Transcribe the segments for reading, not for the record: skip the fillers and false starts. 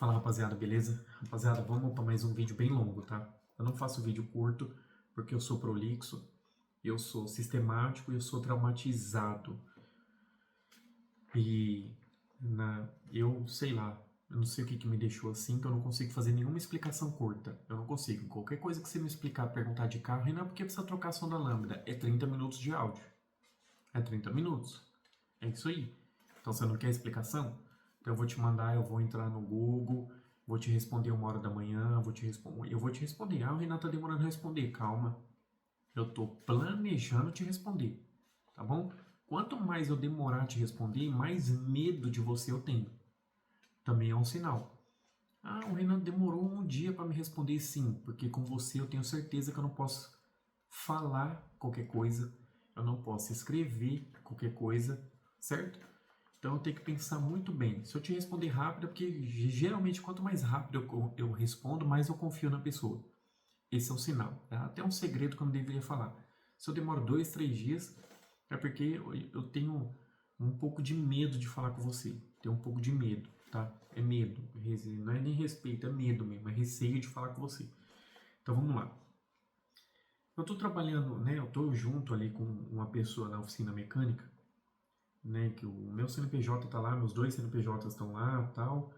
Fala rapaziada, beleza? Rapaziada, vamos para mais um vídeo bem longo, tá? Eu não faço vídeo curto porque eu sou prolixo, eu sou sistemático e eu sou traumatizado. E eu sei lá, eu não sei o que me deixou assim, que eu não consigo fazer nenhuma explicação curta. Eu não consigo. Qualquer coisa que você me explicar, perguntar de carro, e não é porque precisa trocar a sonda lambda, é 30 minutos de áudio. É 30 minutos. É isso aí. Então você não quer explicação? Então eu vou te mandar, eu vou entrar no Google, vou te responder 1 hora da manhã, eu vou te responder. Ah, o Renato tá demorando a responder. Calma. Eu tô planejando te responder. Tá bom? Quanto mais eu demorar a te responder, mais medo de você eu tenho. Também é um sinal. Ah, o Renato demorou um dia para me responder, sim, porque com você eu tenho certeza que eu não posso falar qualquer coisa, eu não posso escrever qualquer coisa, certo? Então eu tenho que pensar muito bem. Se eu te responder rápido, é porque geralmente quanto mais rápido eu respondo, mais eu confio na pessoa. Esse é um sinal. Tá? Até um segredo que eu não deveria falar. Se eu demoro 2, 3 dias, é porque eu tenho um pouco de medo de falar com você. Tenho um pouco de medo, tá? É medo. Não é nem respeito, é medo mesmo. É receio de falar com você. Então vamos lá. Eu estou trabalhando, né? Eu estou junto ali com uma pessoa na oficina mecânica, né? Que o meu CNPJ está lá, meus dois CNPJs estão lá, tal.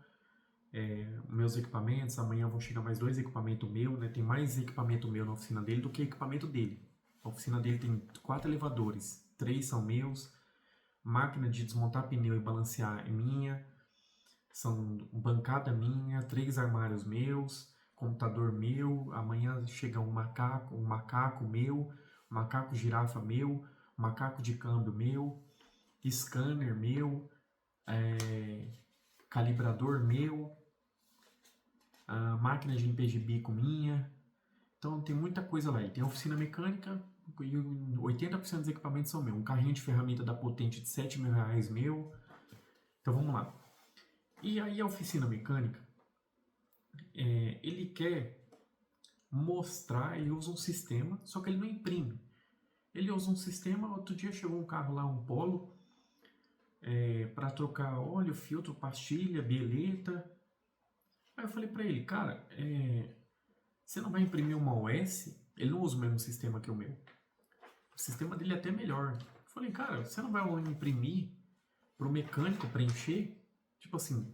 Meus equipamentos, amanhã vão chegar mais 2 equipamentos meus, né? Tem mais equipamento meu na oficina dele do que equipamento dele. A oficina dele tem 4 elevadores, 3 são meus, máquina de desmontar pneu e balancear é minha, são bancada minha, 3 armários meus, computador meu, amanhã chega um macaco meu, macaco girafa meu, macaco de câmbio meu, scanner meu, calibrador meu, a máquina de limpeza de bico minha. Então tem muita coisa lá. E tem oficina mecânica e 80% dos equipamentos são meus. Um carrinho de ferramenta da Potente de R$ 7.000 meu. Então vamos lá. E aí a oficina mecânica, ele quer mostrar, ele usa um sistema, só que ele não imprime. Ele usa um sistema, outro dia chegou um carro lá, um Polo, para trocar óleo, filtro, pastilha, bieleta. Aí eu falei para ele, cara, você não vai imprimir uma OS? Ele não usa o mesmo sistema que o meu. O sistema dele é até melhor. Eu falei, cara, você não vai imprimir para o mecânico preencher? Tipo assim,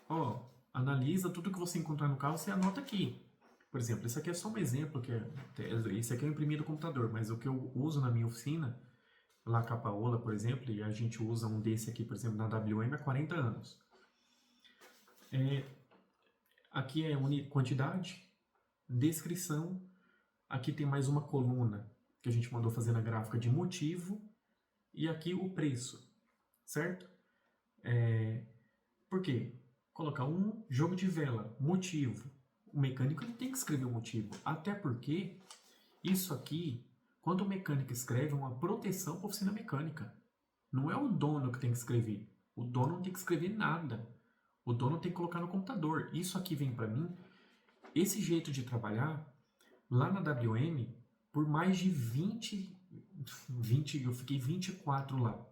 ó, analisa tudo que você encontrar no carro, você anota aqui. Por exemplo, esse aqui é só um exemplo, esse aqui eu imprimi do computador, mas o que eu uso na minha oficina, lá Capaola, por exemplo, e a gente usa um desse aqui, por exemplo, na WM há 40 anos. Aqui é quantidade, descrição, aqui tem mais uma coluna que a gente mandou fazer na gráfica de motivo, e aqui o preço, certo? Por quê? Colocar um jogo de vela, motivo. O mecânico ele tem que escrever o motivo, até porque isso aqui, quando o mecânico escreve, é uma proteção para a oficina mecânica. Não é o dono que tem que escrever. O dono não tem que escrever nada. O dono tem que colocar no computador. Isso aqui vem para mim, esse jeito de trabalhar, lá na WM, por mais de 20, eu fiquei 24 lá.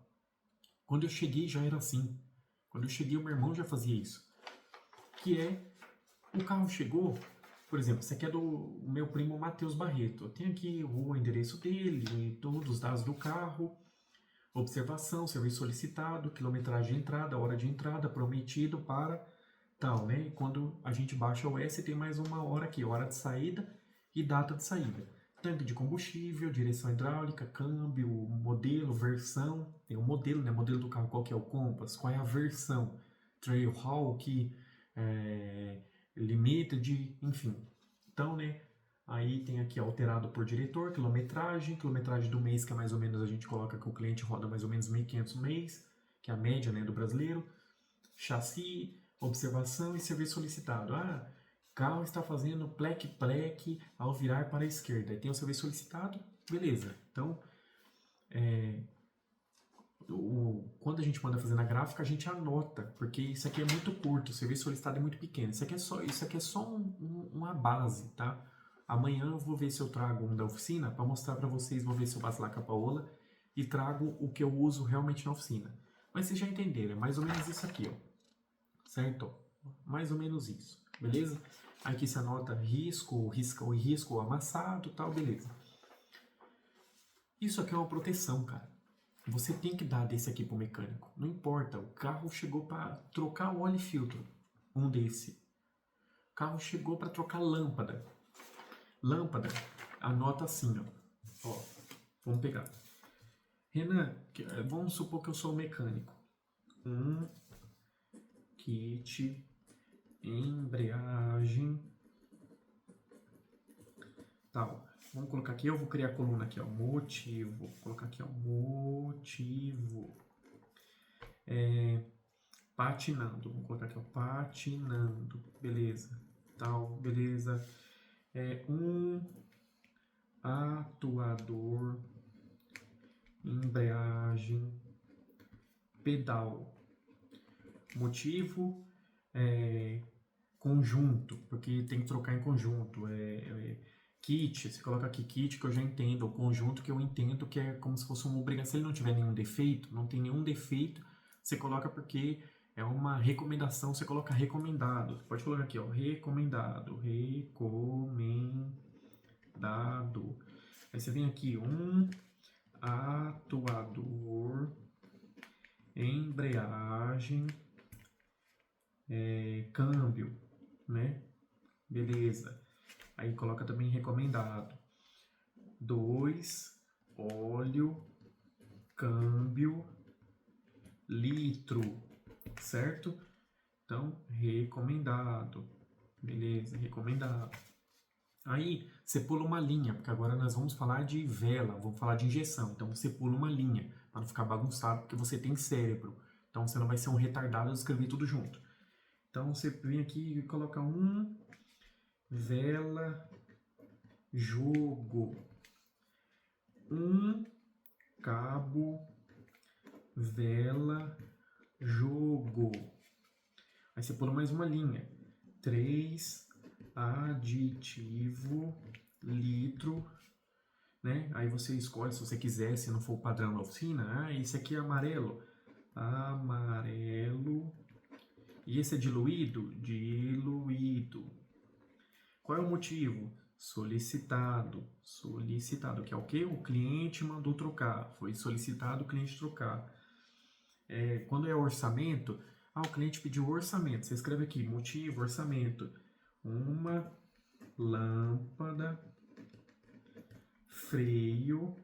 Quando eu cheguei já era assim. Quando eu cheguei, o meu irmão já fazia isso. Que é, o carro chegou, por exemplo, esse aqui é do meu primo Matheus Barreto. Eu tenho aqui o endereço dele, todos os dados do carro, observação, serviço solicitado, quilometragem de entrada, hora de entrada, prometido para tal, né? E quando a gente baixa o S, tem mais uma hora aqui, hora de saída e data de saída. Tanque de combustível, direção hidráulica, câmbio, modelo, versão. Tem o modelo, né? Modelo do carro, qual que é o Compass, qual é a versão. Trailhawk, Limited, enfim. Então, né? Aí tem aqui alterado por diretor, quilometragem do mês, que é mais ou menos, a gente coloca que o cliente roda mais ou menos 1.500 no mês, que é a média, né, do brasileiro. Chassi, observação e serviço solicitado. Ah, carro está fazendo pleque-pleque ao virar para a esquerda. Aí tem o serviço solicitado, beleza. Então, quando a gente manda fazer na gráfica, a gente anota, porque isso aqui é muito curto, o serviço solicitado é muito pequeno. Isso aqui é só uma base, tá? Amanhã eu vou ver se eu trago um da oficina para mostrar para vocês, vou ver se eu passo lá com a Paola e trago o que eu uso realmente na oficina. Mas vocês já entenderam, é mais ou menos isso aqui, ó. Certo? Mais ou menos isso, beleza? Aqui você anota risco, risco amassado, tal, beleza. Isso aqui é uma proteção, cara. Você tem que dar desse aqui pro mecânico. Não importa, o carro chegou para trocar o óleo e filtro, um desse. O carro chegou para trocar lâmpada. Lâmpada, anota assim, ó. Vamos pegar. Renan, vamos supor que eu sou o mecânico. Um kit, embreagem, tal. Vamos colocar aqui, eu vou criar a coluna aqui, ó, motivo. Vou colocar aqui, ó, motivo. Patinando, vamos colocar aqui, ó, patinando. Beleza, tal, beleza. Um atuador, embreagem, pedal. Motivo, conjunto, porque tem que trocar em conjunto. Kit, você coloca aqui kit que eu já entendo, o conjunto que eu entendo que é como se fosse uma obrigação. Se ele não tiver nenhum defeito, não tem nenhum defeito, você coloca porque é uma recomendação, você coloca recomendado. Pode colocar aqui, ó, recomendado, recomendado. Aí você vem aqui, um atuador, embreagem, câmbio, né? Beleza. Aí coloca também recomendado. 2, óleo, câmbio, litro, certo? Então, recomendado. Beleza, recomendado. Aí, você pula uma linha, porque agora nós vamos falar de vela, vamos falar de injeção. Então, você pula uma linha, para não ficar bagunçado, porque você tem cérebro. Então, você não vai ser um retardado de escrever tudo junto. Então, você vem aqui e coloca um, vela, jogo, um cabo, vela, jogo. Aí você pula mais uma linha. 3, aditivo, litro, né? Aí você escolhe se você quiser, se não for o padrão da oficina. Ah, esse aqui é amarelo. Amarelo. E esse é diluído? Diluído. Qual é o motivo? Solicitado. Solicitado, que é o quê? O cliente mandou trocar. Foi solicitado o cliente trocar. Quando é orçamento, o cliente pediu orçamento. Você escreve aqui, motivo, orçamento. Uma lâmpada, freio,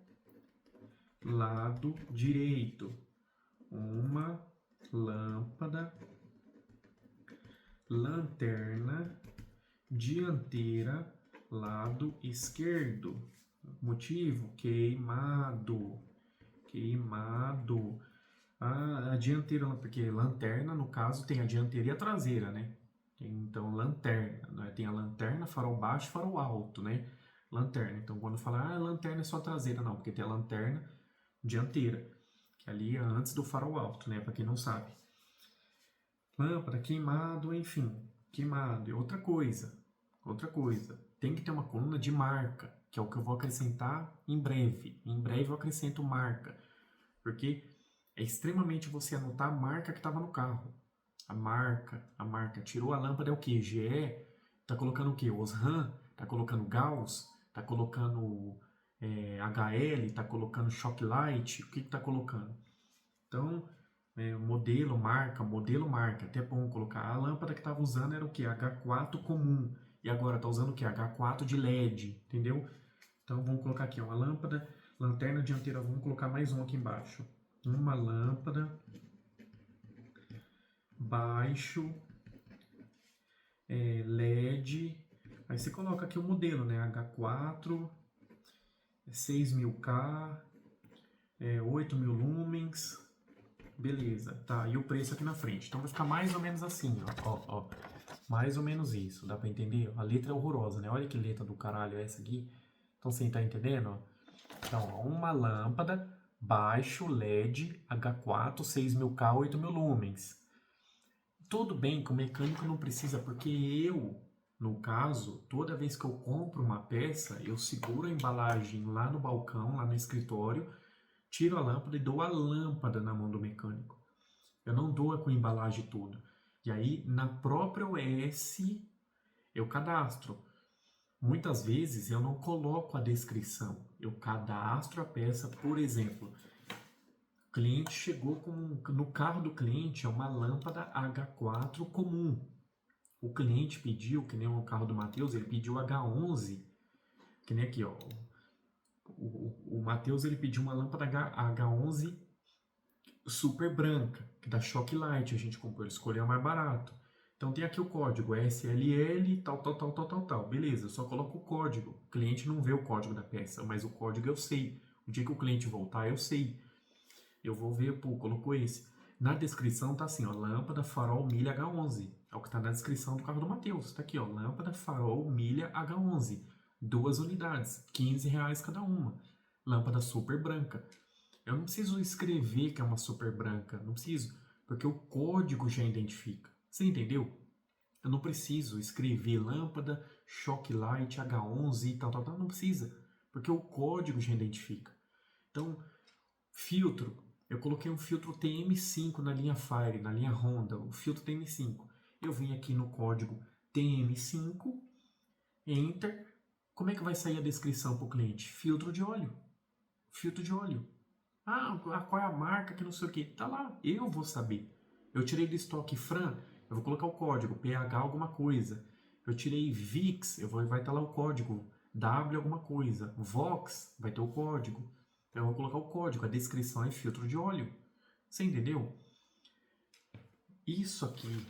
lado direito. Uma lâmpada, lanterna, dianteira, lado esquerdo. Motivo, queimado. Queimado. A dianteira, porque lanterna, no caso, tem a dianteira e a traseira, né? Então, lanterna, né? Tem a lanterna, farol baixo e farol alto, né? Lanterna. Então, quando falar, lanterna é só traseira, não, porque tem a lanterna dianteira, que ali é antes do farol alto, né? Pra quem não sabe. Lâmpada, queimado, enfim, queimado. E outra coisa, tem que ter uma coluna de marca, que é o que eu vou acrescentar em breve. Em breve eu acrescento marca, porque é extremamente você anotar a marca que estava no carro. A marca. Tirou a lâmpada é o que? GE, tá colocando o que? Osram, tá colocando Gauss, tá colocando HL, tá colocando Shocklight, o que tá colocando? Então, modelo, marca. Até bom colocar. A lâmpada que estava usando era o que? H4 comum. E agora tá usando o que? H4 de LED, entendeu? Então vamos colocar aqui uma lâmpada, lanterna dianteira, vamos colocar mais um aqui embaixo. Uma lâmpada, baixo, LED. Aí você coloca aqui o modelo, né? H4, 6000K, 8000 lumens. Beleza, tá, e o preço aqui na frente. Então vai ficar mais ou menos assim, ó. Mais ou menos isso, dá pra entender? A letra é horrorosa, né? Olha que letra do caralho é essa aqui. Então você tá entendendo, ó? Então, ó, uma lâmpada, baixo, LED, H4, 6000K, 8000 lumens. Tudo bem que o mecânico não precisa, porque eu, no caso, toda vez que eu compro uma peça, eu seguro a embalagem lá no balcão, lá no escritório, tiro a lâmpada e dou a lâmpada na mão do mecânico. Eu não dou com a embalagem toda. E aí, na própria OS, eu cadastro. Muitas vezes eu não coloco a descrição, eu cadastro a peça, por exemplo, o cliente chegou no carro do cliente é uma lâmpada H4 comum. O cliente pediu, que nem o carro do Matheus, ele pediu H11, que nem aqui, ó. O Matheus ele pediu uma lâmpada H11 super branca, que dá Shock Light, a gente comprou, ele escolheu a mais barato. Então tem aqui o código SLL, tal, tal, tal, tal, tal, tal. Beleza, eu só coloco o código. O cliente não vê o código da peça, mas o código eu sei. O dia que o cliente voltar, eu sei. Eu vou ver, pô, colocou esse. Na descrição tá assim, ó, lâmpada farol milha H11. É o que tá na descrição do carro do Matheus. Tá aqui, ó, lâmpada farol milha H11. 2 unidades, R$ 15 cada uma. Lâmpada super branca. Eu não preciso escrever que é uma super branca, não preciso, porque o código já identifica. Você entendeu? Eu não preciso escrever lâmpada, shock light, H11 e tal, tal, tal, não precisa, porque o código já identifica. Então, filtro, eu coloquei um filtro TM5 na linha Fire, na linha Honda, o filtro TM5. Eu vim aqui no código TM5, Enter. Como é que vai sair a descrição para o cliente? Filtro de óleo. Filtro de óleo. Ah, qual é a marca que não sei o que? Tá lá, eu vou saber. Eu tirei do estoque Fran, eu vou colocar o código PH alguma coisa. Eu tirei VIX, vai estar lá o código W alguma coisa. Vox, vai ter o código. Então eu vou colocar o código, a descrição é filtro de óleo. Você entendeu? Isso aqui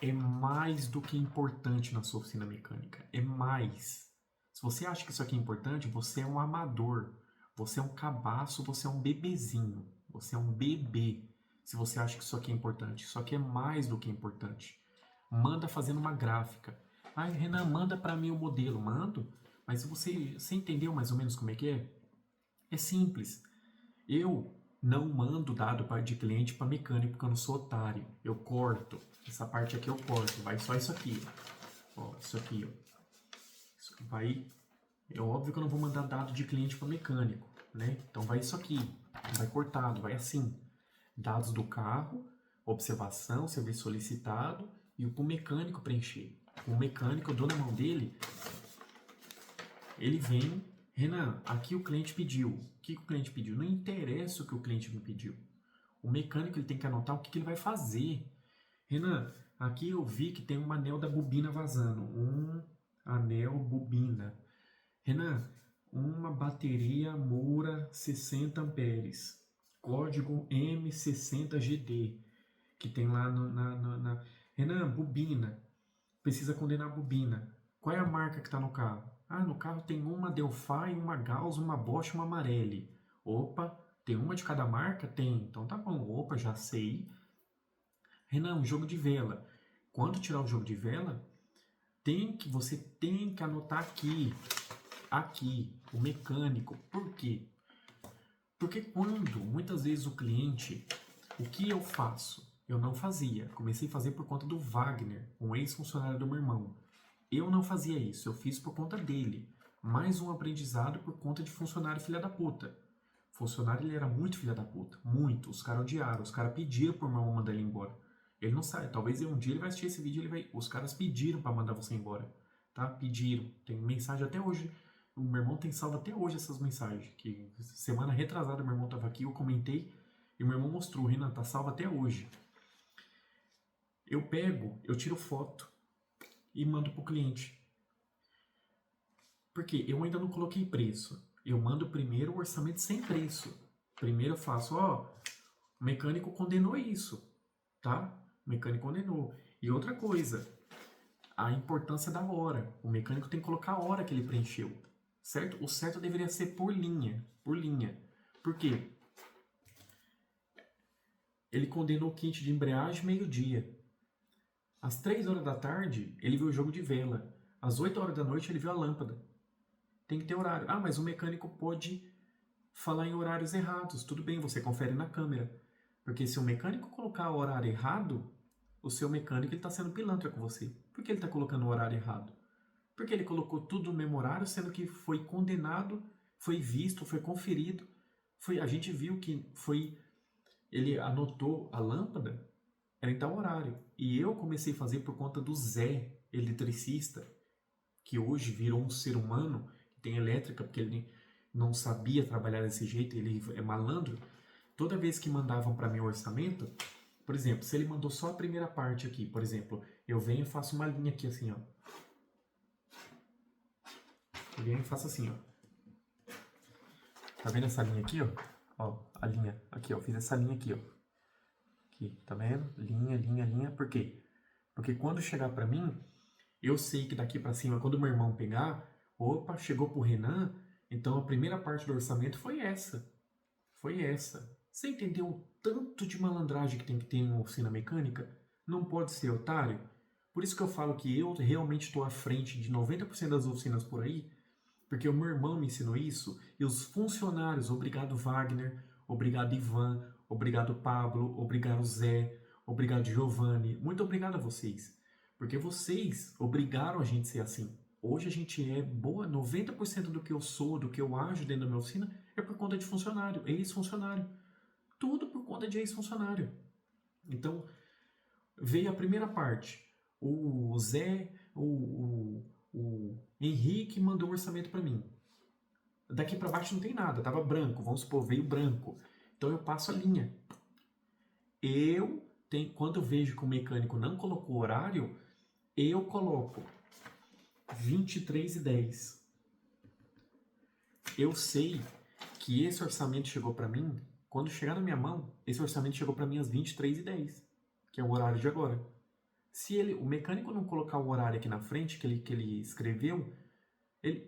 é mais do que importante na sua oficina mecânica. É mais. Se você acha que isso aqui é importante, você é um amador. Você é um cabaço, você é um bebezinho. Você é um bebê. Se você acha que isso aqui é importante. Isso aqui é mais do que importante. Manda fazendo uma gráfica. Ai, Renan, manda para mim o modelo. Mando. Mas você entendeu mais ou menos como é que é? É simples. Eu não mando dado de cliente para mecânico porque eu não sou otário. Eu corto. Essa parte aqui eu corto. Vai só isso aqui. Ó, isso aqui, ó. Isso vai. É óbvio que eu não vou mandar dado de cliente para mecânico, né? Então vai isso aqui. Vai cortado, vai assim. Dados do carro, observação, serviço solicitado e o mecânico preencher. O mecânico, eu dou na mão dele, ele vem, Renan, aqui o cliente pediu. O que o cliente pediu? Não interessa o que o cliente me pediu. O mecânico ele tem que anotar o que ele vai fazer. Renan, aqui eu vi que tem um anel da bobina vazando. Um anel bobina. Renan, uma bateria Moura 60 amperes. Código M60GD. Que tem lá na... Renan, bobina. Precisa condenar a bobina. Qual é a marca que está no carro? Ah, no carro tem uma Delphi, uma Gauss, uma Bosch, uma Marelli. Opa, tem uma de cada marca? Tem. Então tá bom. Opa, já sei. Renan, um jogo de vela. Quando tirar o jogo de vela, você tem que anotar aqui, o mecânico. Por quê? Porque quando, muitas vezes o cliente, o que eu faço? Eu não fazia. Comecei a fazer por conta do Wagner, um ex-funcionário do meu irmão. Eu não fazia isso, eu fiz por conta dele. Mais um aprendizado por conta de funcionário filha da puta. Funcionário ele era muito filha da puta, muito. Os caras odiaram, os caras pediram por meu irmão mandar ele embora. Ele não sabe, talvez um dia ele vai assistir esse vídeo e ele vai. Os caras pediram para mandar você embora, tá? Pediram. Tem mensagem até hoje. O meu irmão tem salvo até hoje essas mensagens. Que semana retrasada meu irmão tava aqui, eu comentei e o meu irmão mostrou, Renan, tá salvo até hoje. Eu tiro foto e mando pro cliente. Porque eu ainda não coloquei preço. Eu mando primeiro o orçamento sem preço. Primeiro eu faço, ó, o mecânico condenou isso, tá? O mecânico condenou. E outra coisa, a importância da hora. O mecânico tem que colocar a hora que ele preencheu, certo? O certo deveria ser por linha, por linha. Por quê? Ele condenou o kit de embreagem meio-dia. Às 3 horas da tarde, ele viu o jogo de vela. Às 8 horas da noite, ele viu a lâmpada. Tem que ter horário. Ah, mas o mecânico pode falar em horários errados. Tudo bem, você confere na câmera. Porque se o mecânico colocar o horário errado, o seu mecânico está sendo pilantra com você. Por que ele está colocando o horário errado? Porque ele colocou tudo no mesmo horário, sendo que foi condenado, foi visto, foi conferido. A gente viu que foi... Ele anotou a lâmpada era em tal horário. E eu comecei a fazer por conta do Zé, eletricista, que hoje virou um ser humano, que tem elétrica, porque ele não sabia trabalhar desse jeito, ele é malandro. Toda vez que mandavam para mim o orçamento, por exemplo, se ele mandou só a primeira parte aqui, por exemplo, eu venho e faço uma linha aqui assim, ó. Eu venho e faço assim, ó. Tá vendo essa linha aqui, ó? Ó, a linha aqui, ó. Fiz essa linha aqui, ó. Aqui, tá vendo? Linha, linha, linha. Por quê? Porque quando chegar pra mim, eu sei que daqui pra cima, quando meu irmão pegar, opa, chegou pro Renan, então a primeira parte do orçamento foi essa. Foi essa. Você entendeu o tanto de malandragem que tem que ter em uma oficina mecânica? Não pode ser otário. Por isso que eu falo que eu realmente estou à frente de 90% das oficinas por aí, porque o meu irmão me ensinou isso, e os funcionários, obrigado Wagner, obrigado Ivan, obrigado Pablo, obrigado Zé, obrigado Giovanni, muito obrigado a vocês, porque vocês obrigaram a gente a ser assim. Hoje a gente é boa, 90% do que eu sou, do que eu ajo dentro da minha oficina, é por conta de funcionário, ex-funcionário. Tudo por conta de ex-funcionário. Então, veio a primeira parte. O Zé, o Henrique mandou o orçamento para mim. Daqui para baixo não tem nada, tava branco, vamos supor, veio branco. Então eu passo a linha. Quando eu vejo que o mecânico não colocou horário, eu coloco 23h10. Eu sei que esse orçamento chegou para mim, quando chegar na minha mão, esse orçamento chegou para mim às 23h10, que é o horário de agora. Se o mecânico não colocar o horário aqui na frente, que ele escreveu,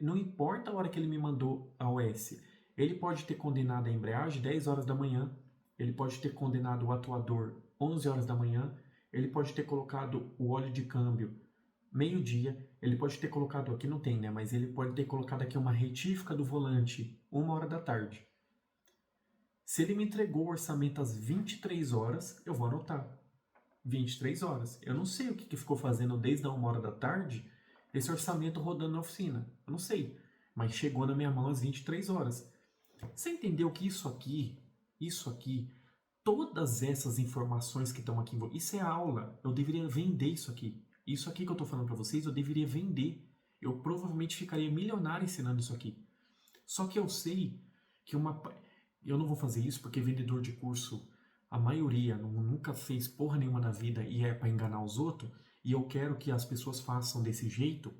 não importa a hora que ele me mandou a OS, ele pode ter condenado a embreagem 10 horas da manhã, ele pode ter condenado o atuador 11 horas da manhã, ele pode ter colocado o óleo de câmbio meio-dia, ele pode ter colocado, aqui não tem, né, mas ele pode ter colocado aqui uma retífica do volante 1 hora da tarde. Se ele me entregou o orçamento às 23 horas, eu vou anotar. 23 horas. Eu não sei o que ficou fazendo desde a 1 hora da tarde esse orçamento rodando na oficina. Eu não sei. Mas chegou na minha mão às 23 horas. Você entendeu que isso aqui, todas essas informações que estão aqui, isso é aula. Eu deveria vender isso aqui. Isso aqui que eu estou falando para vocês, eu deveria vender. Eu provavelmente ficaria milionário ensinando isso aqui. Só que eu sei que eu não vou fazer isso porque vendedor de curso, a maioria nunca fez porra nenhuma na vida e é para enganar os outros, e eu quero que as pessoas façam desse jeito,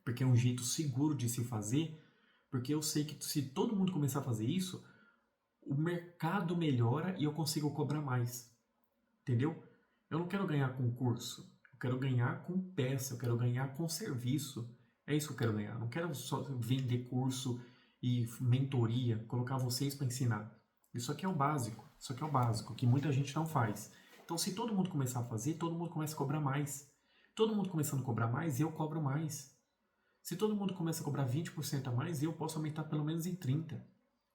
porque é um jeito seguro de se fazer, porque eu sei que se todo mundo começar a fazer isso, o mercado melhora e eu consigo cobrar mais. Entendeu? Eu não quero ganhar com curso, eu quero ganhar com peça, eu quero ganhar com serviço. É isso que eu quero ganhar. Eu não quero só vender curso e mentoria, colocar vocês para ensinar. Isso aqui é o básico. Isso aqui é o básico, que muita gente não faz. Então, se todo mundo começar a fazer, todo mundo começa a cobrar mais. Todo mundo começando a cobrar mais, eu cobro mais. Se todo mundo começa a cobrar 20% a mais, eu posso aumentar pelo menos em 30%.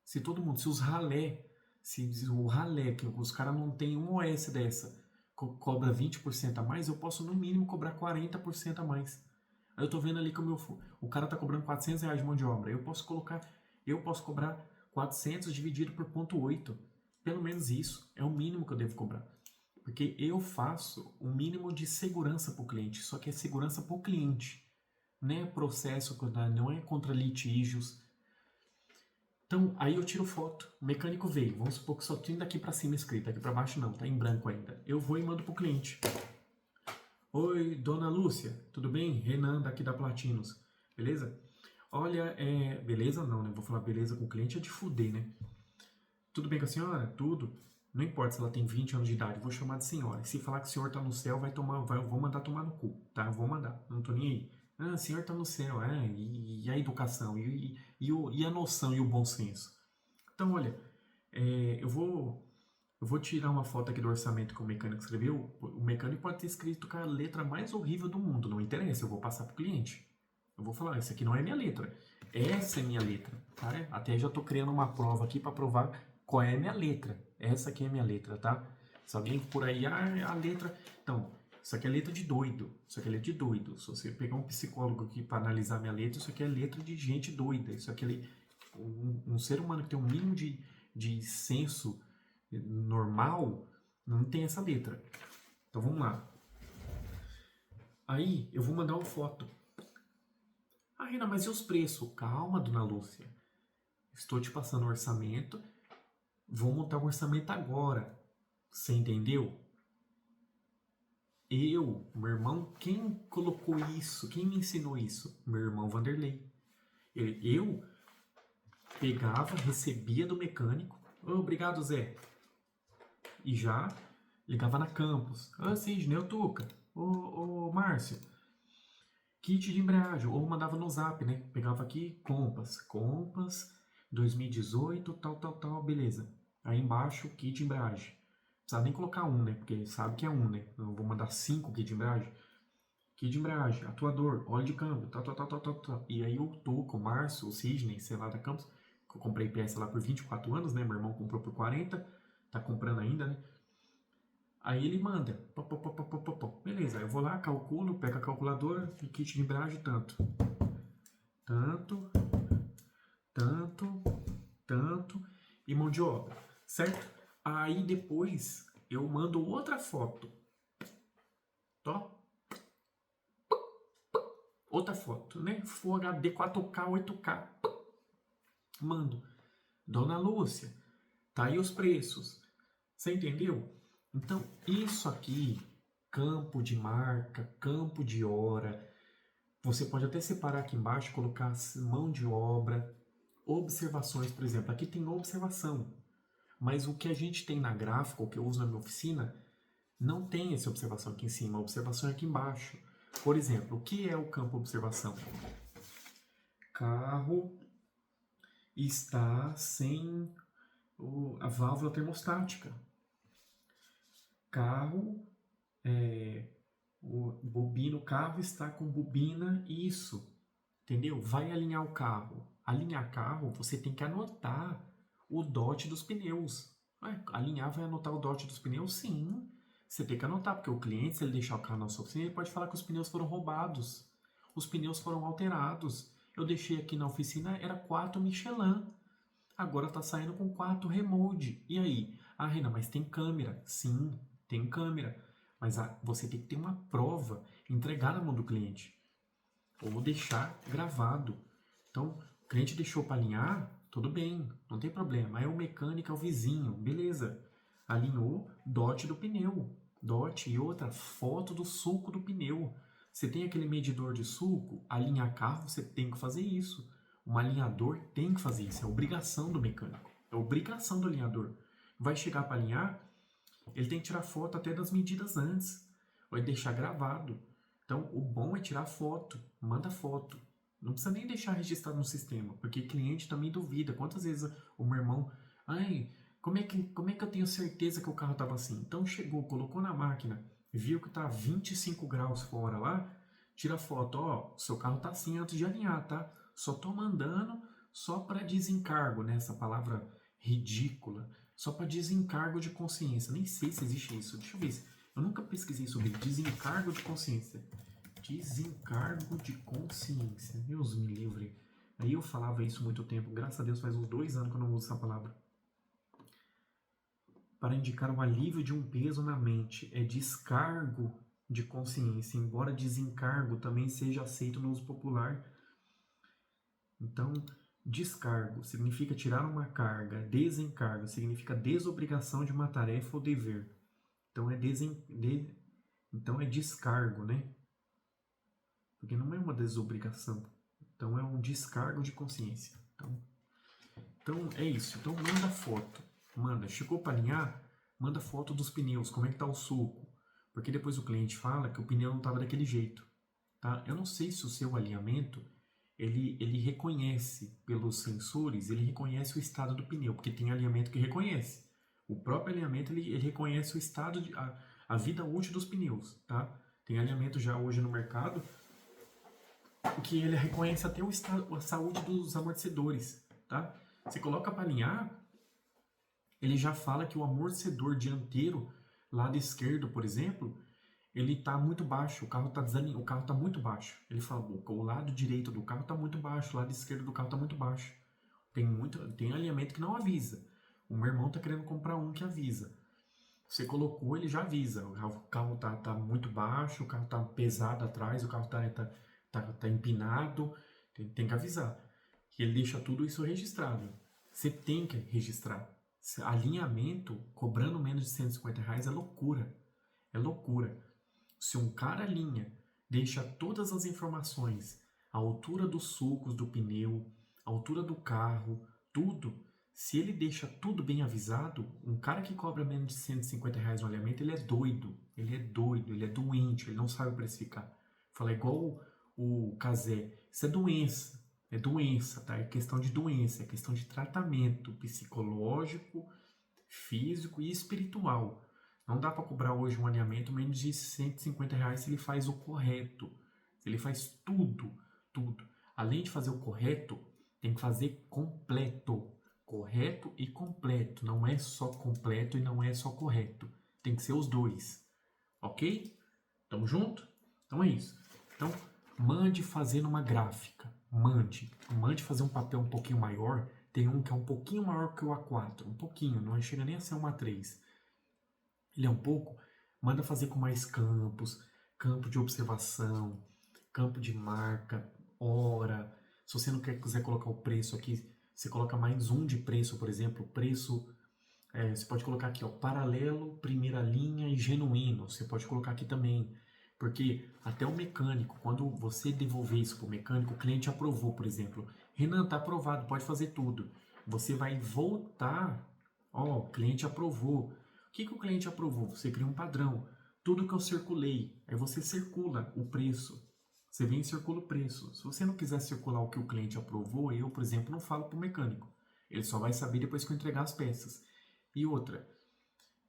Se os ralé, se o ralé, que os caras não tem um OS dessa, cobra 20% a mais, eu posso no mínimo cobrar 40% a mais. Aí eu tô vendo ali que o cara tá cobrando R$ 400 de mão de obra. Eu posso cobrar 400 dividido por 0,8. Pelo menos isso. É o mínimo que eu devo cobrar. Porque eu faço o mínimo de segurança para o cliente. Só que é segurança para o cliente. Não é processo, não é contra litígios. Então, aí eu tiro foto. O mecânico veio. Vamos supor que só tem daqui para cima escrito. Aqui para baixo não, tá em branco ainda. Eu vou e mando pro cliente. Oi, dona Lúcia, tudo bem? Renan daqui da Platinos, beleza? Olha, beleza não, né? Vou falar beleza com o cliente é de fuder, né? Tudo bem com a senhora? Tudo. Não importa se ela tem 20 anos de idade, vou chamar de senhora. Se falar que o senhor tá no céu, eu vou mandar tomar no cu, tá? Eu vou mandar, não tô nem aí. Ah, o senhor tá no céu, e a educação, e a noção e o bom senso. Então, olha, eu vou tirar uma foto aqui do orçamento que o mecânico escreveu. O mecânico pode ter escrito com a letra mais horrível do mundo, não interessa, eu vou passar pro cliente. Eu vou falar, isso aqui não é minha letra, essa é minha letra, tá? Até já tô criando uma prova aqui para provar qual é a minha letra. Essa aqui é a minha letra, tá? Se alguém por aí, a letra... Então, isso aqui é letra de doido, isso aqui é letra de doido. Se você pegar um psicólogo aqui para analisar minha letra, isso aqui é letra de gente doida. Isso aqui é um ser humano que tem um mínimo de senso normal, não tem essa letra. Então vamos lá. Aí eu vou mandar uma foto. Ah, Renan, mas e os preços? Calma, dona Lúcia. Estou te passando o orçamento. Vou montar o orçamento agora. Você entendeu? Meu irmão, quem colocou isso? Quem me ensinou isso? Meu irmão Vanderlei. Eu pegava, recebia do mecânico. Oh, obrigado, Zé. E já ligava na Campos. Ah, Sidney, eu Tuca. Ô, Márcio. Kit de embreagem. Ou mandava no zap, né? Pegava aqui, Compass 2018, tal, beleza. Aí embaixo, kit de embreagem. Não precisa nem colocar um, né? Porque sabe que é um, né? Eu vou mandar 5 kit de embreagem. Kit de embreagem, atuador, óleo de câmbio, tal. E aí eu tô com o Márcio, o Sidney, sei lá, da Campos, que eu comprei peça lá por 24 anos, né? Meu irmão comprou por 40, tá comprando ainda, né? Aí ele manda, beleza, eu vou lá, calculo, pego a calculadora e kit de embreagem tanto. Tanto, tanto e mão de obra, certo? Aí depois eu mando outra foto, tó, outra foto, né? Full HD 4K, 8K. Mando. Dona Lúcia, tá aí os preços. Você entendeu? Então, isso aqui, campo de marca, campo de hora, você pode até separar aqui embaixo, colocar mão de obra, observações, por exemplo. Aqui tem observação, mas o que a gente tem na gráfica, o que eu uso na minha oficina, não tem essa observação aqui em cima, a observação é aqui embaixo. Por exemplo, o que é o campo observação? Carro está sem a válvula termostática. Carro, o carro está com bobina, isso, entendeu? Vai alinhar o carro. Alinhar carro, você tem que anotar o DOT dos pneus. Alinhar vai anotar o DOT dos pneus? Sim. Você tem que anotar, porque o cliente, se ele deixar o carro na sua oficina, ele pode falar que os pneus foram roubados. Os pneus foram alterados. Eu deixei aqui na oficina, era 4 Michelin. Agora tá saindo com 4 Remold. E aí? Ah, Renan, mas tem câmera. Sim, tem câmera. Mas você tem que ter uma prova, entregar na mão do cliente. Ou deixar gravado. Então, o cliente deixou para alinhar, tudo bem, não tem problema. Aí o mecânico é o vizinho, beleza. Alinhou, DOT do pneu. DOT e outra, foto do sulco do pneu. Você tem aquele medidor de sulco, alinhar carro, você tem que fazer isso. Um alinhador tem que fazer isso, é obrigação do mecânico. É obrigação do alinhador. Vai chegar para alinhar, ele tem que tirar foto até das medidas antes. Vai deixar gravado. Então, o bom é tirar foto. Manda foto. Não precisa nem deixar registrado no sistema, porque cliente também duvida. Quantas vezes o meu irmão... Ai, como é que eu tenho certeza que o carro estava assim? Então, chegou, colocou na máquina, viu que está 25 graus fora lá, tira foto. Ó, seu carro está assim antes de alinhar, tá? Só tô mandando só para desencargo, né? Essa palavra ridícula. Só para desencargo de consciência. Nem sei se existe isso. Deixa eu ver. Eu nunca pesquisei sobre desencargo de consciência. Desencargo de consciência. Deus me livre. Aí eu falava isso há muito tempo. Graças a Deus faz uns 2 anos que eu não uso essa palavra. Para indicar o alívio de um peso na mente. É descargo de consciência. Embora desencargo também seja aceito no uso popular. Então, descargo significa tirar uma carga, desencargo significa desobrigação de uma tarefa ou dever. Então então é descargo, né? Porque não é uma desobrigação. Então é um descargo de consciência. Então é isso. Então manda foto. Manda. Chegou para alinhar? Manda foto dos pneus. Como é que tá o sulco? Porque depois o cliente fala que o pneu não estava daquele jeito. Tá? Eu não sei se o seu alinhamento ele reconhece pelos sensores, ele reconhece o estado do pneu, porque tem alinhamento que reconhece. O próprio alinhamento ele reconhece o estado a vida útil dos pneus, tá? Tem alinhamento já hoje no mercado que ele reconhece até o estado, a saúde dos amortecedores, tá? Você coloca para alinhar, ele já fala que o amortecedor dianteiro, lado esquerdo, por exemplo, ele está muito baixo, o carro está muito baixo. Ele fala, o lado direito do carro está muito baixo, o lado esquerdo do carro está muito baixo. Tem alinhamento que não avisa. O meu irmão está querendo comprar um que avisa. Você colocou, ele já avisa. O carro tá muito baixo, o carro tá pesado atrás, o carro tá empinado. Tem que avisar. E ele deixa tudo isso registrado. Você tem que registrar. Alinhamento, cobrando menos de R$ 150 é loucura. É loucura. Se um cara alinha, deixa todas as informações, a altura dos sulcos do pneu, a altura do carro, tudo. Se ele deixa tudo bem avisado, um cara que cobra menos de R$ 150 no alinhamento, ele é doido, ele é doente, ele não sabe precificar. Fala igual o Cazé, isso é doença, tá? É questão de doença, é questão de tratamento psicológico, físico e espiritual. Não dá para cobrar hoje um alinhamento menos de R$ 150 se ele faz o correto, se ele faz tudo, tudo. Além de fazer o correto, tem que fazer completo. Correto e completo. Não é só completo e não é só correto. Tem que ser os dois. Ok? Tamo junto? Então é isso. Então, mande fazer numa gráfica. Mande fazer um papel um pouquinho maior. Tem um que é um pouquinho maior que o A4. Um pouquinho, não chega nem a ser um A3. Ele é um pouco. Manda fazer com mais campos, campo de observação, campo de marca, hora. Se você não quiser colocar o preço aqui, você coloca mais um de preço, por exemplo, preço, você pode colocar aqui, ó, paralelo, primeira linha e genuíno, você pode colocar aqui também, porque até o mecânico, quando você devolver isso para o mecânico, o cliente aprovou, por exemplo, Renan, tá aprovado, pode fazer tudo, você vai voltar, ó, o cliente aprovou, o que o cliente aprovou? Você cria um padrão, tudo que eu circulei, aí você circula o preço, você vem e circula o preço. Se você não quiser circular o que o cliente aprovou, eu, por exemplo, não falo para o mecânico. Ele só vai saber depois que eu entregar as peças. E outra,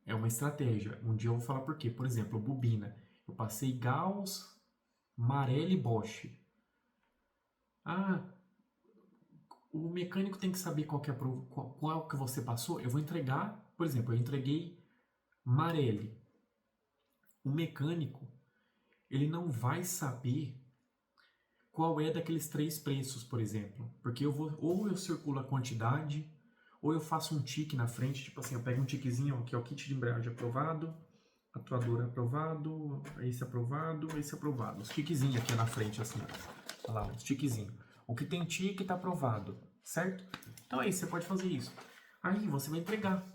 é uma estratégia. Um dia eu vou falar por quê. Por exemplo, bobina. Eu passei Gauss, Marelli e Bosch. Ah, o mecânico tem que saber qual que você passou. Eu vou entregar, por exemplo, eu entreguei Marelli. O mecânico, ele não vai saber qual é daqueles três preços, por exemplo. Porque ou eu circulo a quantidade, ou eu faço um tique na frente, tipo assim, eu pego um tiquezinho, que é o kit de embreagem aprovado, atuador aprovado, esse aprovado, esse aprovado. Os tiquezinhos aqui na frente, assim, olha lá, os tiquezinhos. O que tem tique está aprovado, certo? Então aí você pode fazer isso. Aí você vai entregar.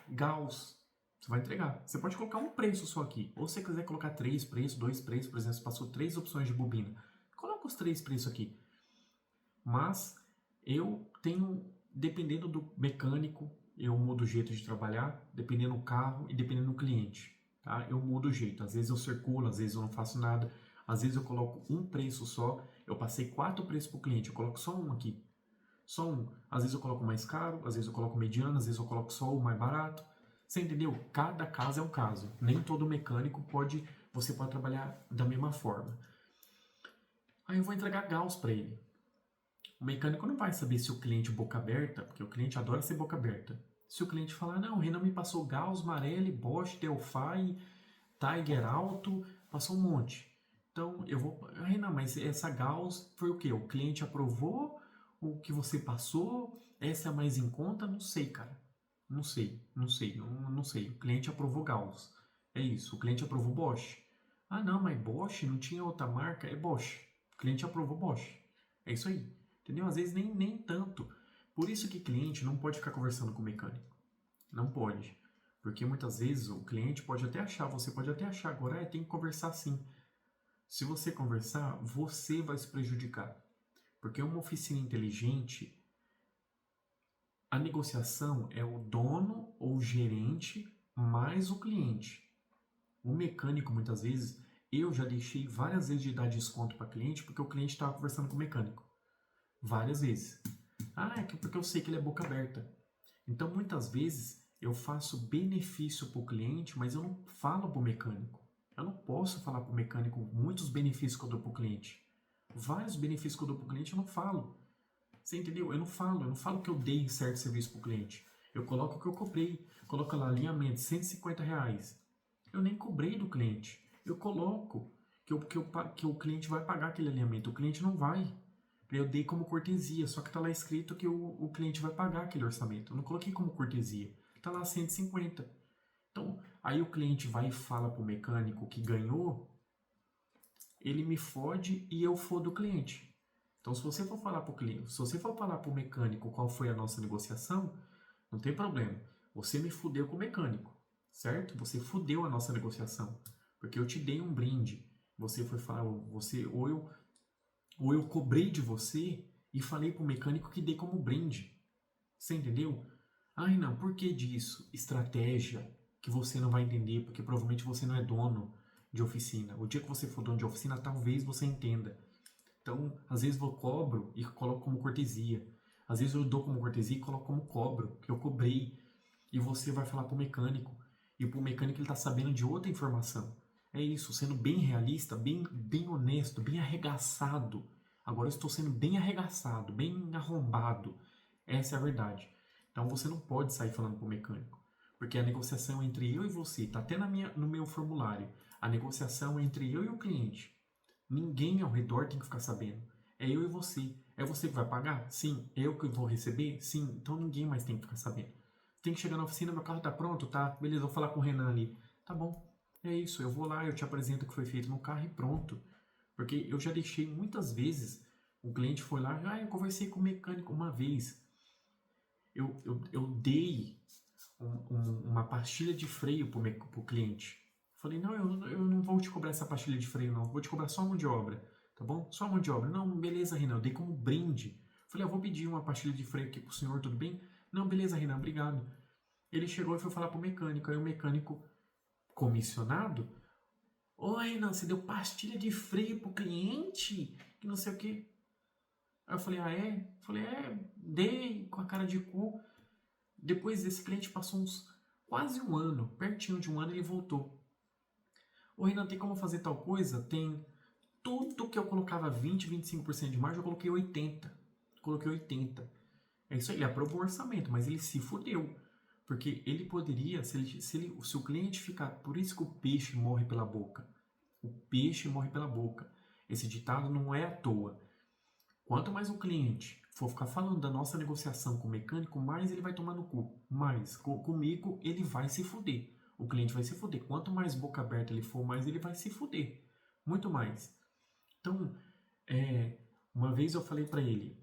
Gauss, você vai entregar. Você pode colocar um preço só aqui. Ou se você quiser colocar 3 preços, 2 preços, por exemplo, você passou 3 opções de bobina. Coloca os 3 preços aqui. Mas eu tenho, dependendo do mecânico, eu mudo o jeito de trabalhar, dependendo do carro e dependendo do cliente. Tá? Eu mudo o jeito. Às vezes eu circulo, às vezes eu não faço nada. Às vezes eu coloco um preço só. Eu passei 4 preços para o cliente, eu coloco só um aqui. Só um. Às vezes eu coloco mais caro, às vezes eu coloco mediano, às vezes eu coloco só o mais barato. Você entendeu? Cada caso é um caso. Nem todo mecânico você pode trabalhar da mesma forma. Aí eu vou entregar Gauss para ele. O mecânico não vai saber se o cliente boca aberta, porque o cliente adora ser boca aberta. Se o cliente falar, não, o Renan me passou Gauss, Marelli, Bosch, Delphi, Tiger Alto, passou um monte. Então eu vou, Renan, mas essa Gauss foi o quê? O cliente aprovou o que você passou? Essa é a mais em conta? Não sei, cara. Não sei. Não sei. O cliente aprovou Gauss. É isso. O cliente aprovou Bosch. Ah, não, mas Bosch não tinha outra marca? É Bosch. O cliente aprovou Bosch. É isso aí. Entendeu? Às vezes nem tanto. Por isso que cliente não pode ficar conversando com o mecânico. Não pode. Porque muitas vezes o cliente pode até achar, você pode até achar agora, tem que conversar sim. Se você conversar, você vai se prejudicar. Porque uma oficina inteligente, a negociação é o dono ou o gerente mais o cliente. O mecânico, muitas vezes, eu já deixei várias vezes de dar desconto para cliente porque o cliente estava conversando com o mecânico. Várias vezes. Ah, é porque eu sei que ele é boca aberta. Então, muitas vezes, eu faço benefício para o cliente, mas eu não falo para o mecânico. Eu não posso falar para o mecânico muitos benefícios que eu dou para o cliente. Vários benefícios que eu dou para o cliente eu não falo. Você entendeu? Eu não falo que eu dei certo serviço para o cliente. Eu coloco o que eu cobrei. Coloco lá alinhamento, R$ 150. Eu nem cobrei do cliente. Eu coloco que o cliente vai pagar aquele alinhamento. O cliente não vai. Eu dei como cortesia, só que tá lá escrito que o cliente vai pagar aquele orçamento. Eu não coloquei como cortesia. Tá lá 150. Então, aí o cliente vai e fala pro mecânico que ganhou, ele me fode e eu fodo o cliente. Então, se você for falar pro cliente, se você for falar pro mecânico qual foi a nossa negociação, não tem problema. Você me fudeu com o mecânico, certo? Você fudeu a nossa negociação, porque eu te dei um brinde. Você foi falar, você ou eu cobrei de você e falei pro mecânico que dei como brinde. Você entendeu? Ai não, por que disso? Estratégia que você não vai entender, porque provavelmente você não é dono de oficina. O dia que você for dono de oficina, talvez você entenda. Então, às vezes eu cobro e coloco como cortesia. Às vezes eu dou como cortesia e coloco como cobro, que eu cobrei. E você vai falar pro mecânico. E pro mecânico ele tá sabendo de outra informação. É isso, sendo bem realista, bem honesto, bem arregaçado. Agora eu estou sendo bem arregaçado, bem arrombado. Essa é a verdade. Então você não pode sair falando pro mecânico. Porque a negociação é entre eu e você, tá até no meu formulário. A negociação é entre eu e o cliente. Ninguém ao redor tem que ficar sabendo. É eu e você. É você que vai pagar? Sim. É eu que vou receber? Sim. Então ninguém mais tem que ficar sabendo. Tem que chegar na oficina, meu carro tá pronto? Tá. Beleza, vou falar com o Renan ali. Tá bom. É isso, eu vou lá, eu te apresento o que foi feito no carro e pronto. Porque eu já deixei muitas vezes, o cliente foi lá, eu conversei com o mecânico uma vez. Eu dei uma pastilha de freio pro cliente. Falei, não, eu não vou te cobrar essa pastilha de freio, não. Vou te cobrar só a mão de obra, tá bom? Só a mão de obra. Não, beleza, Renan, eu dei como brinde. Falei, eu vou pedir uma pastilha de freio aqui pro senhor, tudo bem? Não, beleza, Renan, obrigado. Ele chegou e foi falar pro mecânico. Aí o mecânico, comissionado, ô Renan, você deu pastilha de freio pro cliente? Que não sei o que. Aí eu falei, ah é? Falei, dei com a cara de cu. Depois desse cliente passou uns quase um ano, pertinho de um ano ele voltou. Ô Renan, tem como fazer tal coisa? Tem. Tudo que eu colocava 20, 25% de margem, eu coloquei 80. Coloquei 80. É isso aí, ele aprovou o orçamento, mas ele se fudeu. Porque ele poderia, se o cliente ficar. Por isso que o peixe morre pela boca. O peixe morre pela boca. Esse ditado não é à toa. Quanto mais o cliente for ficar falando da nossa negociação com o mecânico, mais ele vai tomar no cu. Mais. Comigo, ele vai se fuder. O cliente vai se fuder. Quanto mais boca aberta ele for, mais ele vai se fuder. Muito mais. Então, uma vez eu falei para ele,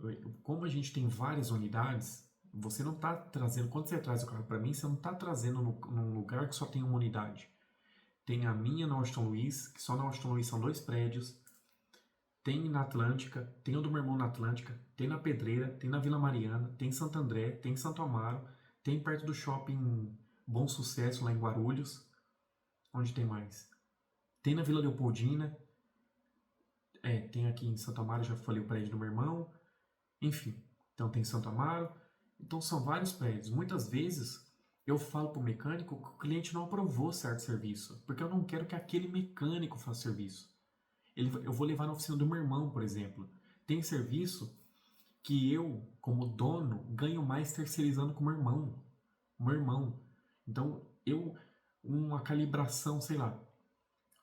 como a gente tem várias unidades, você não está trazendo, quando você traz o carro para mim, você não está trazendo num lugar que só tem uma unidade. Tem a minha na Washington Luiz, que só na Washington Luiz são 2 prédios. Tem na Atlântica, tem o do meu irmão na Atlântica, tem na Pedreira, tem na Vila Mariana, tem em Santo André, tem em Santo Amaro, tem perto do shopping Bom Sucesso, lá em Guarulhos. Onde tem mais? Tem na Vila Leopoldina, tem aqui em Santo Amaro, já falei o prédio do meu irmão. Enfim, então tem Santo Amaro. Então são vários prédios. Muitas vezes eu falo para o mecânico que o cliente não aprovou certo serviço, porque eu não quero que aquele mecânico faça serviço. Eu vou levar na oficina do meu irmão, por exemplo. Tem serviço que eu, como dono, ganho mais terceirizando com o meu irmão. O meu irmão. Então, uma calibração, sei lá,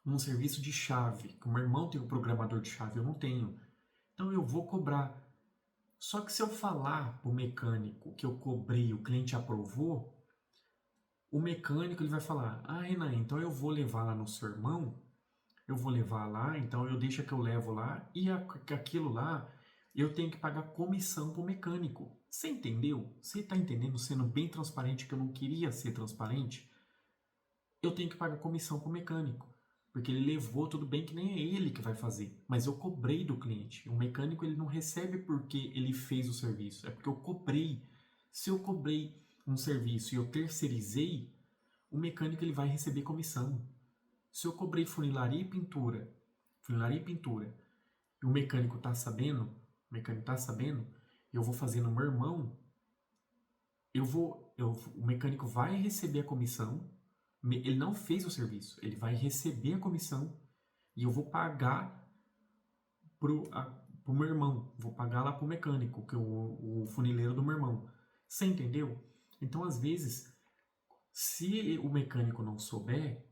um serviço de chave, que o meu irmão tem um programador de chave, eu não tenho. Então, eu vou cobrar. Só que se eu falar pro mecânico que eu cobrei, o cliente aprovou, o mecânico ele vai falar, ah, Renan, então eu vou levar lá no seu irmão, eu vou levar lá, então eu deixo que eu levo lá, e aquilo lá eu tenho que pagar comissão pro mecânico. Você entendeu? Você tá entendendo, sendo bem transparente, que eu não queria ser transparente? Eu tenho que pagar comissão pro mecânico. Porque ele levou, tudo bem que nem é ele que vai fazer, mas eu cobrei do cliente. O mecânico ele não recebe porque ele fez o serviço, é porque eu cobrei. Se eu cobrei um serviço e eu terceirizei, o mecânico ele vai receber comissão. Se eu cobrei funilaria e pintura, e o mecânico está sabendo, eu vou fazer no meu irmão, o mecânico vai receber a comissão, ele não fez o serviço, ele vai receber a comissão e eu vou pagar pro meu irmão, vou pagar lá pro mecânico, que é o funileiro do meu irmão. Você entendeu? Então, às vezes, se o mecânico não souber,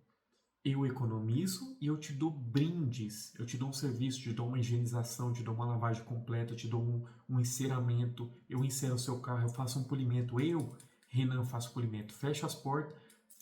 eu economizo e eu te dou brindes, eu te dou um serviço, te dou uma higienização, te dou uma lavagem completa, te dou um enceramento, eu encero o seu carro, eu faço um polimento, Renan, faço polimento, fecho as portas,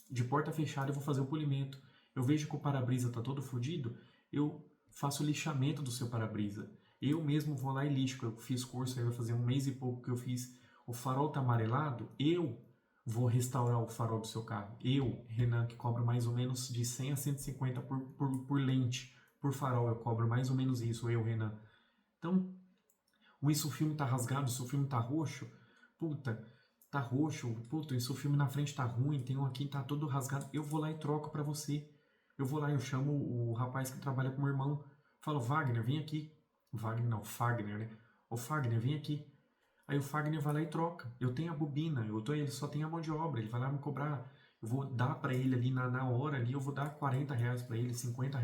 De porta fechada eu vou fazer o polimento. Eu vejo que o para-brisa tá todo fodido, eu faço o lixamento do seu para-brisa. Eu mesmo vou lá e lixo. Eu fiz curso aí, vai fazer 1 mês e pouco que eu fiz. O farol tá amarelado, eu vou restaurar o farol do seu carro. Eu, Renan, que cobro mais ou menos de 100 a 150 por lente. Por farol, eu cobro mais ou menos isso, eu, Renan. Então, isso o filme tá rasgado, isso o filme tá roxo, puta, tá roxo, puta, isso o filme na frente tá ruim, tem um aqui que tá todo rasgado, eu vou lá e troco pra você. Eu vou lá, eu chamo o rapaz que trabalha com o meu irmão, falo, Wagner, vem aqui. Wagner não, Fagner, né? Ô Fagner, vem aqui. Aí o Fagner vai lá e troca. Eu tenho a bobina, ele só tem a mão de obra, ele vai lá me cobrar. Eu vou dar pra ele ali na hora ali, eu vou dar R$ 40 pra ele, R$ 50,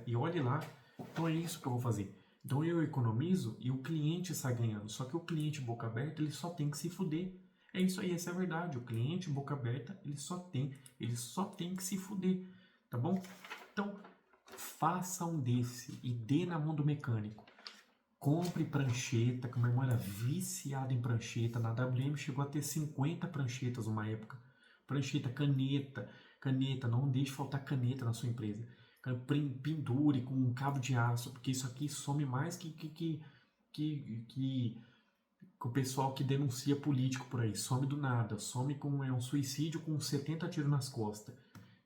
e olhe lá. Então é isso que eu vou fazer. Então eu economizo e o cliente sai ganhando. Só que o cliente boca aberta, ele só tem que se fuder. É isso aí, essa é a verdade. O cliente boca aberta, ele só tem que se fuder, tá bom? Então, faça um desse e dê na mão do mecânico. Compre prancheta, que meu irmão era viciado em prancheta. Na WM chegou a ter 50 pranchetas numa época. Prancheta, caneta, não deixe faltar caneta na sua empresa. Pendure com um cabo de aço, porque isso aqui some mais que o pessoal que denuncia político por aí. Some do nada, some com um suicídio com 70 tiros nas costas.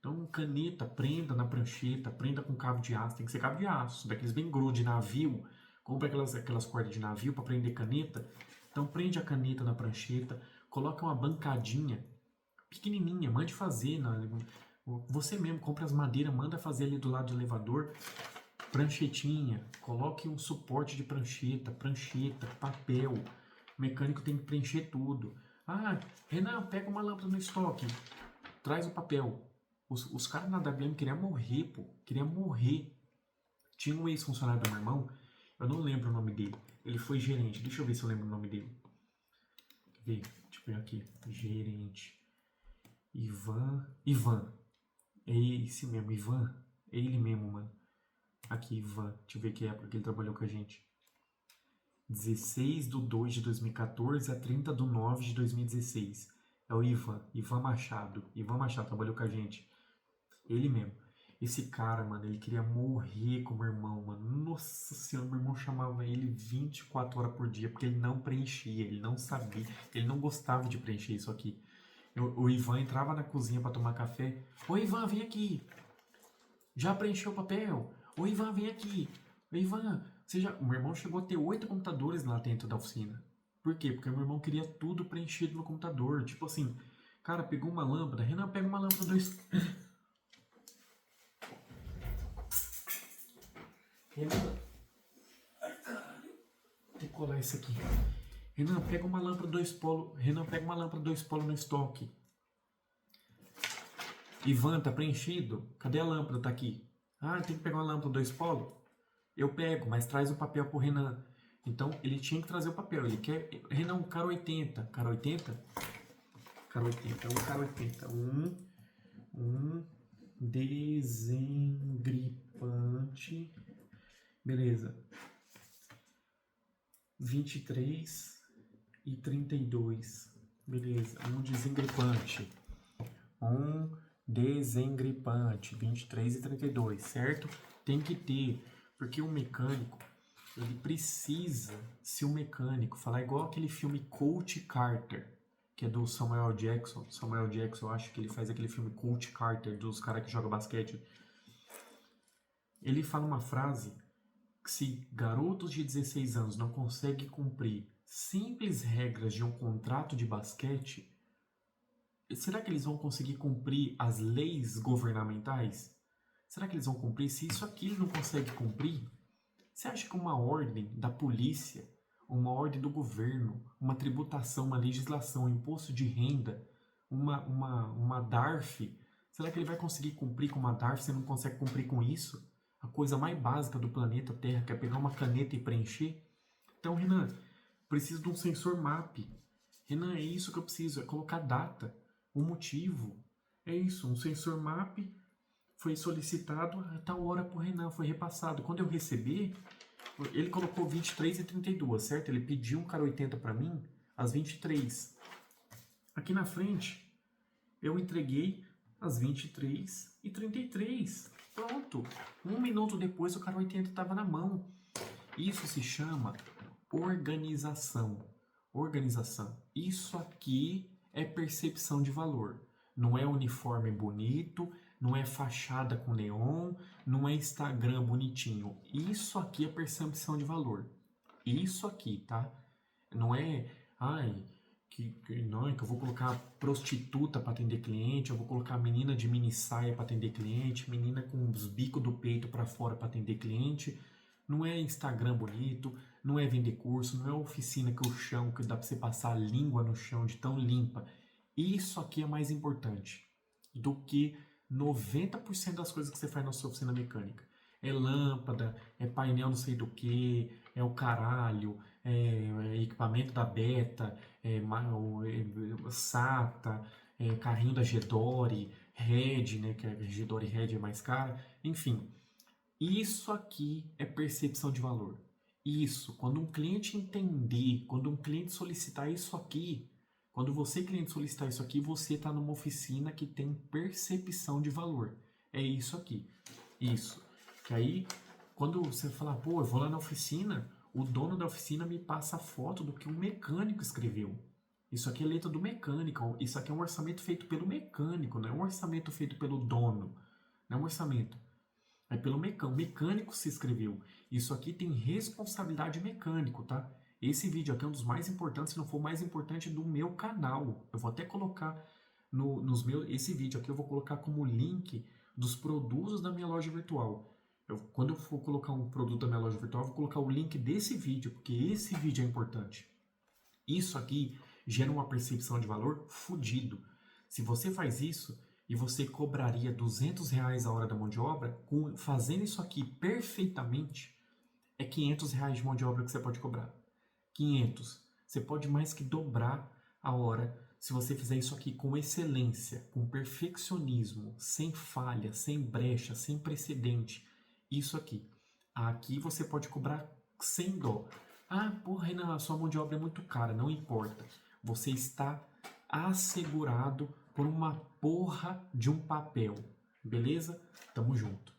Então, caneta, prenda na prancheta, prenda com cabo de aço. Tem que ser cabo de aço, daqueles bem grosso de navio. Compra aquelas cordas de navio para prender caneta. Então, prende a caneta na prancheta, coloca uma bancadinha pequenininha, mande fazer. Você mesmo compra as madeiras, manda fazer ali do lado do elevador. Pranchetinha, coloque um suporte de prancheta, papel. O mecânico tem que preencher tudo. Ah, Renan, pega uma lâmpada no estoque, traz o papel. Os caras na WM queriam morrer, pô. Queriam morrer. Tinha um ex-funcionário do meu irmão, eu não lembro o nome dele. Ele foi gerente. Deixa eu ver se eu lembro o nome dele. Quer ver? Deixa eu ver aqui. Gerente. Ivan. É esse mesmo, Ivan. É ele mesmo, mano. Aqui, Ivan. Deixa eu ver que época que ele trabalhou com a gente. 16/2/2014 a 30/9/2016. É o Ivan Machado. Ivan Machado trabalhou com a gente. Ele mesmo. Esse cara, mano, ele queria morrer com o meu irmão, mano. Nossa senhora, meu irmão chamava ele 24 horas por dia, porque ele não preenchia, ele não sabia, ele não gostava de preencher isso aqui. O Ivan entrava na cozinha para tomar café. Ô Ivan, vem aqui. Já preencheu o papel? Ô Ivan, vem aqui. Ô Ivan, o meu irmão chegou a ter 8 computadores lá dentro da oficina. Por quê? Porque meu irmão queria tudo preenchido no computador. Tipo assim, cara, pegou uma lâmpada. Renan, pega uma lâmpada 2. Renan. Ai, caralho. Tem que colar isso aqui. Renan, pega uma lâmpada 2 polos. Renan, pega uma lâmpada 2 polos no estoque. Ivan, tá preenchido? Cadê a lâmpada? Tá aqui. Ah, tem que pegar uma lâmpada 2 polos? Eu pego, mas traz o papel pro Renan. Então, ele tinha que trazer o papel. Ele quer... Renan, cara 80. Cara 80? Cara 80. Cara 80. Desengripante. Beleza. 23 e 32. Beleza. Desengripante. Desengripante. 23 e 32, certo? Tem que ter. Porque o mecânico, ele precisa ser um mecânico. Falar igual aquele filme Coach Carter, que é do Samuel Jackson. Samuel Jackson, eu acho que ele faz aquele filme Coach Carter, dos caras que jogam basquete. Ele fala uma frase que se garotos de 16 anos não conseguem cumprir simples regras de um contrato de basquete, será que eles vão conseguir cumprir as leis governamentais? Será que eles vão cumprir? Se isso aqui ele não consegue cumprir, você acha que uma ordem da polícia, uma ordem do governo, uma tributação, uma legislação, um imposto de renda, uma DARF, será que ele vai conseguir cumprir com uma DARF se ele não consegue cumprir com isso? A coisa mais básica do planeta Terra, que é pegar uma caneta e preencher? Então, Renan, preciso de um sensor MAP. Renan, é isso que eu preciso, é colocar data, o motivo. É isso, um sensor MAP foi solicitado a tal hora pro Renan, foi repassado. Quando eu receber, ele colocou 23 e 32, certo? Ele pediu um cara 80 para mim, às 23. Aqui na frente, eu entreguei às 23h33. Pronto. 1 minuto depois o cara 80 estava na mão. Isso se chama organização. Organização. Isso aqui é percepção de valor. Não é uniforme bonito, não é fachada com neon, não é Instagram bonitinho. Isso aqui é percepção de valor. Isso aqui, tá? Não é, ai, não, que eu vou colocar prostituta para atender cliente, eu vou colocar menina de mini saia para atender cliente, menina com os bicos do peito para fora para atender cliente. Não é Instagram bonito, não é vender curso, não é oficina que o chão, que dá para você passar a língua no chão de tão limpa. Isso aqui é mais importante do que 90% das coisas que você faz na sua oficina mecânica. É lâmpada, é painel não sei do que, é o caralho, é equipamento da Beta, é SATA, é carrinho da Gedore, Red, né, que a Gedore Red é mais cara, enfim. Isso aqui é percepção de valor. Isso, quando um cliente entender, quando um cliente solicitar isso aqui, quando você, cliente, solicitar isso aqui, você está numa oficina que tem percepção de valor. É isso aqui. Isso. Que aí, quando você falar, pô, eu vou lá na oficina, o dono da oficina me passa a foto do que um mecânico escreveu. Isso aqui é letra do mecânico. Isso aqui é um orçamento feito pelo mecânico, não é um orçamento feito pelo dono. Não é um orçamento. É pelo mecânico. O mecânico se escreveu. Isso aqui tem responsabilidade mecânico, tá? Esse vídeo aqui é um dos mais importantes, se não for o mais importante do meu canal. Eu vou até colocar esse vídeo aqui eu vou colocar como link dos produtos da minha loja virtual. Quando eu for colocar um produto da minha loja virtual, eu vou colocar o link desse vídeo, porque esse vídeo é importante. Isso aqui gera uma percepção de valor fudido. Se você faz isso e você cobraria R$ 200 a hora da mão de obra, fazendo isso aqui perfeitamente, é R$ 500 de mão de obra que você pode cobrar. 500. Você pode mais que dobrar a hora se você fizer isso aqui com excelência, com perfeccionismo, sem falha, sem brecha, sem precedente. Isso aqui. Aqui você pode cobrar sem dó. Ah, porra, Renan, a sua mão de obra é muito cara. Não importa. Você está assegurado por uma porra de um papel. Beleza? Tamo junto.